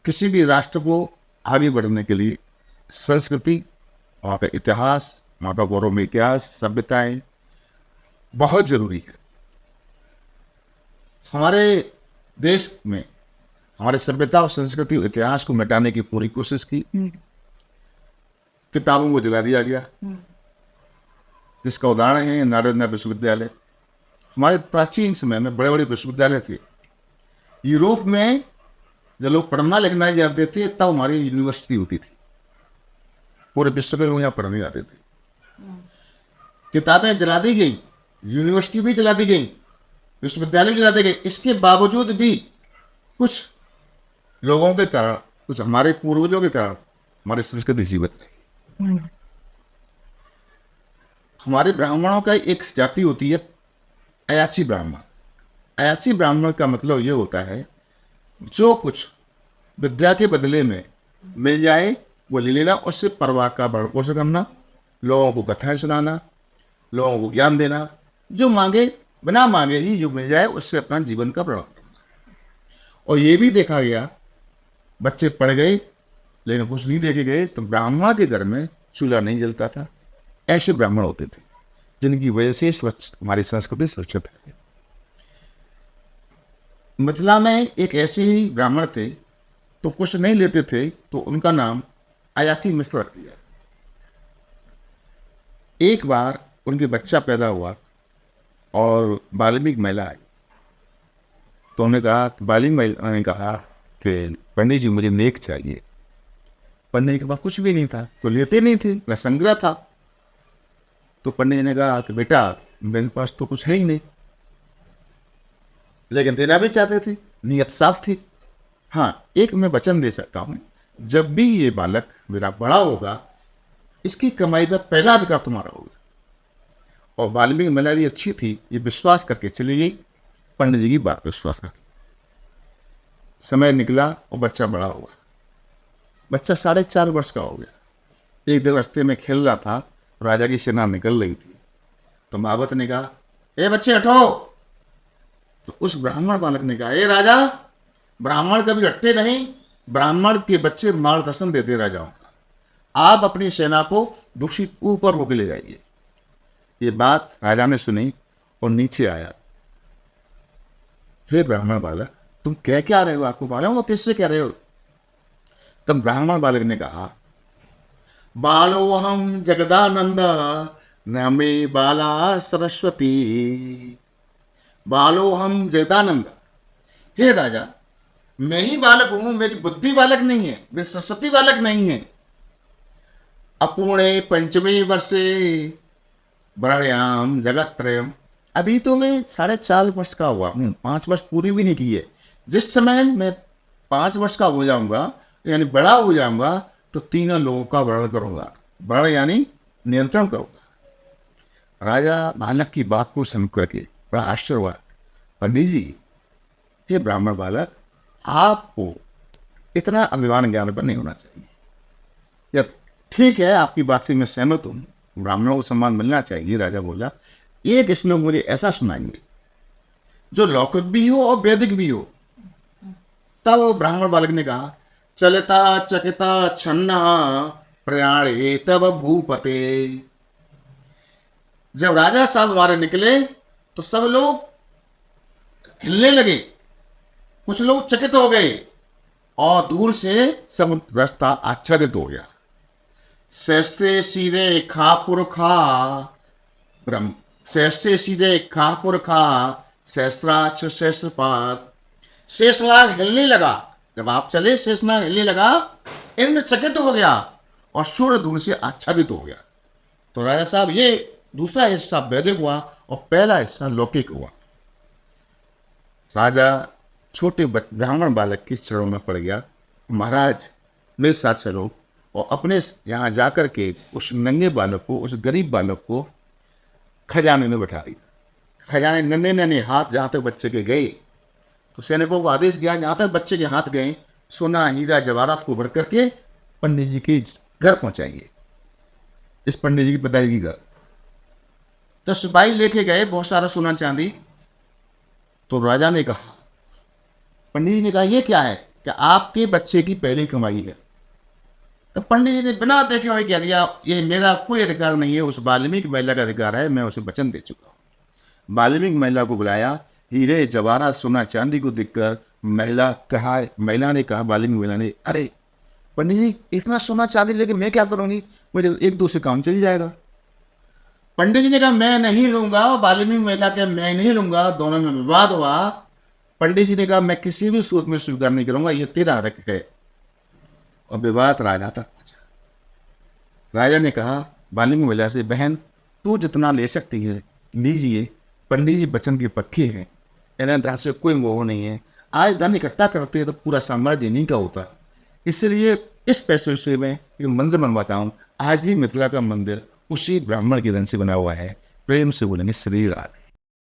किसी भी राष्ट्र को आगे बढ़ने के लिए संस्कृति, वहाँ का इतिहास, वहाँ का गौरव इतिहास, सभ्यताएं बहुत जरूरी है। हमारे देश में हमारे सभ्यता और संस्कृति और इतिहास को मिटाने की पूरी कोशिश की, किताबों को जला दिया गया, जिसका उदाहरण है नालंदा विश्वविद्यालय। हमारे प्राचीन समय में बड़े बड़े विश्वविद्यालय थे। यूरोप में जब लोग पढ़ना लिखना जाते थे तब हमारी यूनिवर्सिटी होती थी, पूरे विश्व के लोग यहाँ पढ़ने जाते थे। किताबें जला दी गई, यूनिवर्सिटी भी जला दी गई, विश्वविद्यालय भी जला दिए गए। इसके बावजूद भी कुछ लोगों के कारण, कुछ हमारे पूर्वजों के कारण हमारी संस्कृति जीवित रही। हमारे ब्राह्मणों का एक जाति होती है अयाची ब्राह्मण। अयाची ब्राह्मण का मतलब ये होता है जो कुछ विद्या के बदले में मिल जाए वो ले लेना, उससे परिवार का भरण पोषण करना, लोगों को कथाएं सुनाना, लोगों को ज्ञान देना, जो मांगे बिना मांगे ही जो मिल जाए उससे अपना जीवन का भरण करना। और ये भी देखा गया बच्चे पढ़ गए लेकिन कुछ नहीं देखे गए तो ब्राह्मण के घर में चूल्हा नहीं जलता था। ऐसे ब्राह्मण होते थे जिनकी वजह से हमारी संस्कृति सुरक्षित है। मिथिला में एक ऐसे ही ब्राह्मण थे तो कुछ नहीं लेते थे तो उनका नाम अयाची मिश्र रख दिया। एक बार उनके बच्चा पैदा हुआ और बाल्मीकि महिला आई तो उन्होंने कहा, बाल्मीकि महिला ने कहा कि पंडित जी मुझे नेक चाहिए। पढ़ने के बाद कुछ भी नहीं था तो लेते नहीं थे, वह संग्रह था। तो पंडित जी ने कहा कि बेटा मेरे पास तो कुछ है ही नहीं, लेकिन देना भी चाहते थे, नीयत साफ थी। हाँ, एक मैं वचन दे सकता हूँ, जब भी ये बालक मेरा बड़ा होगा इसकी कमाई का पहला अधिकार तुम्हारा होगा। और बाल्मीकि महिला भी अच्छी थी, ये विश्वास करके चली गई, पंडित जी की बात विश्वास करके। समय निकला और बच्चा बड़ा हुआ। बच्चा 4.5 वर्ष का हो गया। एक दिन रास्ते में खेल रहा था, राजा की सेना निकल रही थी तो महावत ने कहा, ए बच्चे हटो। तो उस ब्राह्मण बालक ने कहा, ए राजा, ब्राह्मण कभी हटते नहीं, ब्राह्मण के बच्चे मार्गदर्शन देते राजाओं का, आप अपनी सेना को दूषित ऊपर होकर ले जाइए। ये बात राजा ने सुनी और नीचे आया, हे ब्राह्मण बालक तुम कह क्या रहे हो, आपको मालूम हो किससे कह रहे हो? तब ब्राह्मण बालक ने कहा, बालो हम जगदानंद नमे बाला सरस्वती। बालो हम जगदानंद, हे राजा मैं ही बालक हूं, मेरी बुद्धि बालक नहीं है, मेरी सरस्वती बालक नहीं है। अपूर्णे पंचमी वर्षे वर्ण्याम जगत त्रयम। अभी तो मैं 4.5 वर्ष का हुआ हूँ, 5 वर्ष पूरी भी नहीं की है। जिस समय मैं 5 वर्ष का हो जाऊंगा यानी बड़ा हो जाऊंगा तो तीनों लोगों का वर्ण करूंगा। वर्ण यानी नियंत्रण करूंगा। राजा बालक की बात को सुन करके बड़ा आश्चर्य हुआ। पंडित जी, हे ब्राह्मण बालक, आपको इतना अभिमान ज्ञान पर नहीं होना चाहिए। या ठीक है, आपकी बात से मैं सहमत हूँ, ब्राह्मणों को सम्मान मिलना चाहिए। राजा बोला, एक श्लोक मुझे ऐसा सुनाएंगे जो लौकिक भी हो और वैदिक भी हो। तब ब्राह्मण बालक ने कहा, चलता चकिता छन्ना प्रयाणे तब भूपते। जब राजा साहब हमारे निकले तो सब लोग हिलने लगे, कुछ लोग चकित हो गए और दूर से सब रास्ता आच्छादित हो गया। सहस्त्रे सीरे खापुर खा ब्रह्म, सहस्त्रे सीरे खापुर खा सहस्त्राक्ष सहस्त्रपाद। शेषनाग हिलने लगा, जब आप चले शेषनाग हिलने लगा, इंद्र चकित हो गया और सूर्य दूर से आच्छादित हो गया। तो राजा साहब ये दूसरा हिस्सा वैदिक हुआ और पहला हिस्सा लौकिक हुआ। राजा छोटे ब्राह्मण बालक के चरणों में पड़ गया, महाराज मेरे साथ चलो। और अपने यहाँ जाकर के उस नंगे बालक को, उस गरीब बालक को खजाने में बैठा दी। खजाने नन्हे नन्हे हाथ जहाँ तक बच्चे के गए तो सैनिकों को आदेश गया, जहाँ तक बच्चे के हाथ गए सोना हीरा जवाहरात को भर करके पंडित जी के घर पहुँचाएंगे, इस पंडित जी की पिताजी की घर। तो सिपाही लेके गए बहुत सारा सोना चांदी। तो राजा ने कहा, पंडित जी ने कहा, ये क्या है? कि आपके बच्चे की पहली कमाई है। तो पंडित जी ने बिना देखे हुए कह दिया, ये मेरा कोई अधिकार नहीं है, उस वाल्मीकि महिला का अधिकार है, मैं उसे वचन दे चुका हूँ। वाल्मीकि महिला को बुलाया, हीरे जवाहरात सोना चांदी को देखकर महिला ने कहा, वाल्मीकि महिला ने, अरे पंडित जी इतना सोना चांदी लेके मैं क्या करूंगी, मुझे एक दो से काम चल जाएगा। पंडित जी ने कहा मैं नहीं लूंगा, वाल्मीकि महिला के मैं नहीं लूंगा, दोनों में विवाद हुआ। पंडित जी ने कहा मैं किसी भी सूरत में स्वीकार नहीं करूंगा, ये तेरा हक है। और विवाद राजा तक पहुंचा। राजा ने कहा वाल्मीकि महिला से, बहन तू जितना ले सकती है लीजिए, पंडित जी वचन के पक्के हैं, इन्हें धन से कोई मोह नहीं है। आज धन इकट्ठा करते हैं तो पूरा साम्राज्य इन्हीं का होता है। इसलिए इस पैसे से मैं एक मंदिर बनवाता हूँ। आज भी मिथिला का मंदिर उसी ब्राह्मण के धन से बना हुआ है। प्रेम से बोलेंगे श्री राधे।